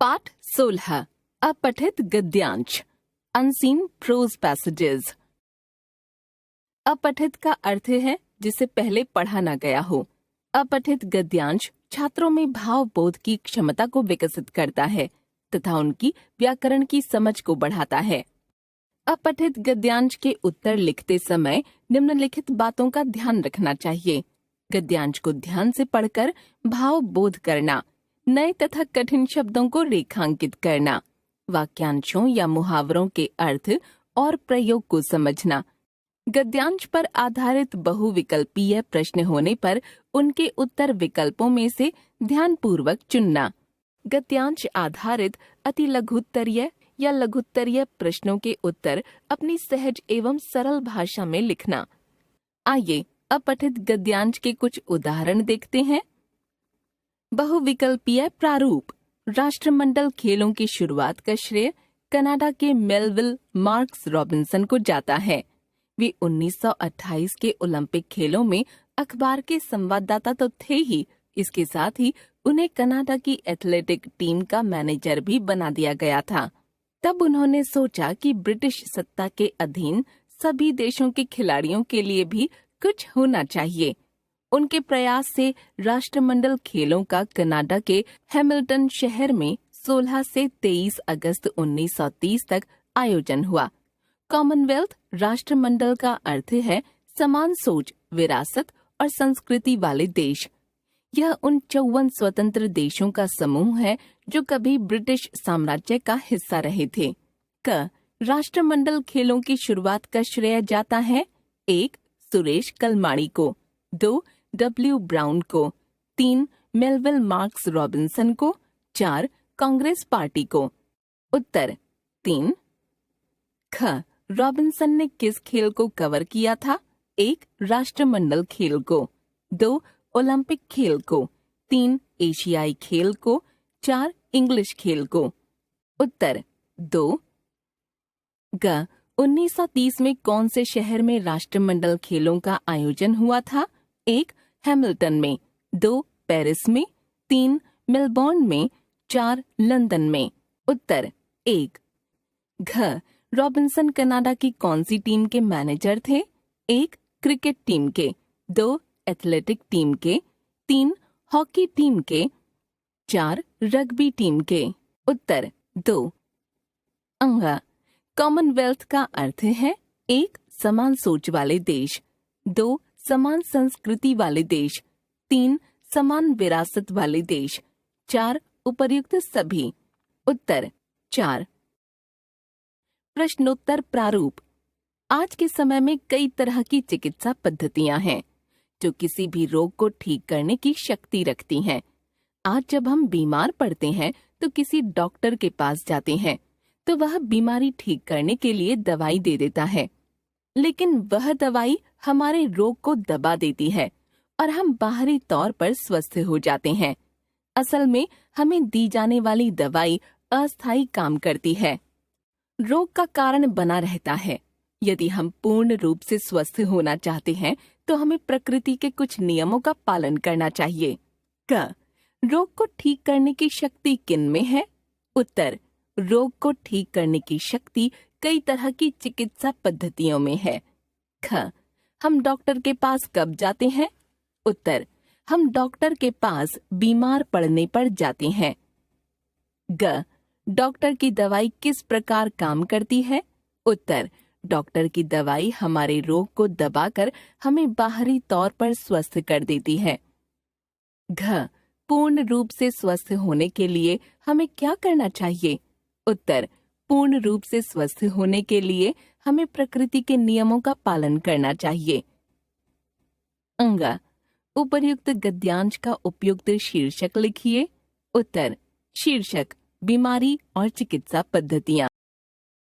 पाठ 16 अपठित गद्यांश unseen pros passages. अपठित का अर्थ है जिसे पहले पढ़ा न गया हो। अपठित गद्यांश छात्रों में भावबोध की क्षमता को विकसित करता है तथा उनकी व्याकरण की समझ को बढ़ाता है। अपठित गद्यांश के उत्तर लिखते समय निम्नलिखित बातों का ध्यान रखना चाहिए। गद्यांश को ध्यान से पढ़कर भावबोध करना, नए तथा कठिन शब्दों को रेखांकित करना, वाक्यांशों या मुहावरों के अर्थ और प्रयोग को समझना, गद्यांश पर आधारित बहुविकल्पीय प्रश्न होने पर उनके उत्तर विकल्पों में से ध्यानपूर्वक चुनना, गद्यांश आधारित अति लघुत्तरीय या लघुत्तरीय प्रश्नों के उत्तर अपनी सहज एवं सरल भाषा में लिखना। आइए अपठित गद्यांश के कुछ उदाहरण देखते हैं। बहुविकल्पीय प्रारूप। राष्ट्रमंडल खेलों की शुरुआत का श्रेय कनाडा के मेलविल मार्क्स रॉबिन्सन को जाता है। वे 1928 के ओलंपिक खेलों में अखबार के संवाददाता तो थे ही, इसके साथ ही उन्हें कनाडा की एथलेटिक टीम का मैनेजर भी बना दिया गया था। तब उन्होंने सोचा कि ब्रिटिश सत्ता के अधीन सभी देशों के खिलाड़ियों के लिए भी कुछ होना चाहिए। उनके प्रयास से राष्ट्रमंडल खेलों का कनाडा के हैमिल्टन शहर में 16 से 23 अगस्त 1930 तक आयोजन हुआ। कॉमनवेल्थ राष्ट्रमंडल का अर्थ है समान सोच, विरासत और संस्कृति वाले देश। यह उन 54 स्वतंत्र देशों का समूह है जो कभी ब्रिटिश साम्राज्य का हिस्सा रहे थे। क राष्ट्रमंडल खेलों की शुरुआत का श्रेय जाता है 1. सुरेश कलमाड़ी को, 2. डब्ल्यू ब्राउन को, 3. मेलविल मार्क्स रॉबिन्सन को, 4. कांग्रेस पार्टी को। उत्तर 3. ख रॉबिन्सन ने किस खेल को कवर किया था? 1. राष्ट्रमंडल खेल को, 2. ओलंपिक खेल को, 3. एशियाई खेल को, 4. इंग्लिश खेल को। उत्तर 2. ग 1930 में कौन से शहर में राष्ट्रमंडल खेलों का आयोजन हुआ था? 1. हैमिल्टन में, 2. पेरिस में, 3. मेलबोर्न में, 4. लंदन में। उत्तर 1. घ रॉबिन्सन कनाडा की कौन सी टीम के मैनेजर थे? 1. क्रिकेट टीम के, 2. एथलेटिक टीम के, 3. हॉकी टीम के, 4. रग्बी टीम के। उत्तर 2. अंग कॉमनवेल्थ का अर्थ है 1. समान सोच वाले देश, 2. समान संस्कृति वाले देश, 3. समान विरासत वाले देश, 4. उपर्युक्त सभी। उत्तर 4. प्रश्नोत्तर प्रारूप। आज के समय में कई तरह की चिकित्सा पद्धतियां हैं जो किसी भी रोग को ठीक करने की शक्ति रखती हैं। आज जब हम बीमार पड़ते हैं तो किसी डॉक्टर के पास जाते हैं तो वह बीमारी ठीक करने के लिए दवाई दे देता है, लेकिन वह दवाई हमारे रोग को दबा देती है और हम बाहरी तौर पर स्वस्थ हो जाते हैं। असल में हमें दी जाने वाली दवाई अस्थायी काम करती है, रोग का कारण बना रहता है। यदि हम पूर्ण रूप से स्वस्थ होना चाहते हैं तो हमें प्रकृति के कुछ नियमों का पालन करना चाहिए। क रोग को ठीक करने की शक्ति किन में है? उत्तर रोग को ठीक करने की शक्ति कई तरह की चिकित्सा पद्धतियों में है। ख हम डॉक्टर के पास कब जाते हैं? उत्तर हम डॉक्टर के पास बीमार पड़ने पर जाते हैं। ग डॉक्टर की दवाई किस प्रकार काम करती है? उत्तर डॉक्टर की दवाई हमारे रोग को दबाकर हमें बाहरी तौर पर स्वस्थ कर देती है। घ पूर्ण रूप से स्वस्थ होने के लिए हमें क्या करना चाहिए? उत्तर पूर्ण रूप से स्वस्थ होने के लिए हमें प्रकृति के नियमों का पालन करना चाहिए। अंग उपर्युक्त गद्यांश का उपयुक्त शीर्षक लिखिए। उत्तर शीर्षक बीमारी और चिकित्सा पद्धतियां।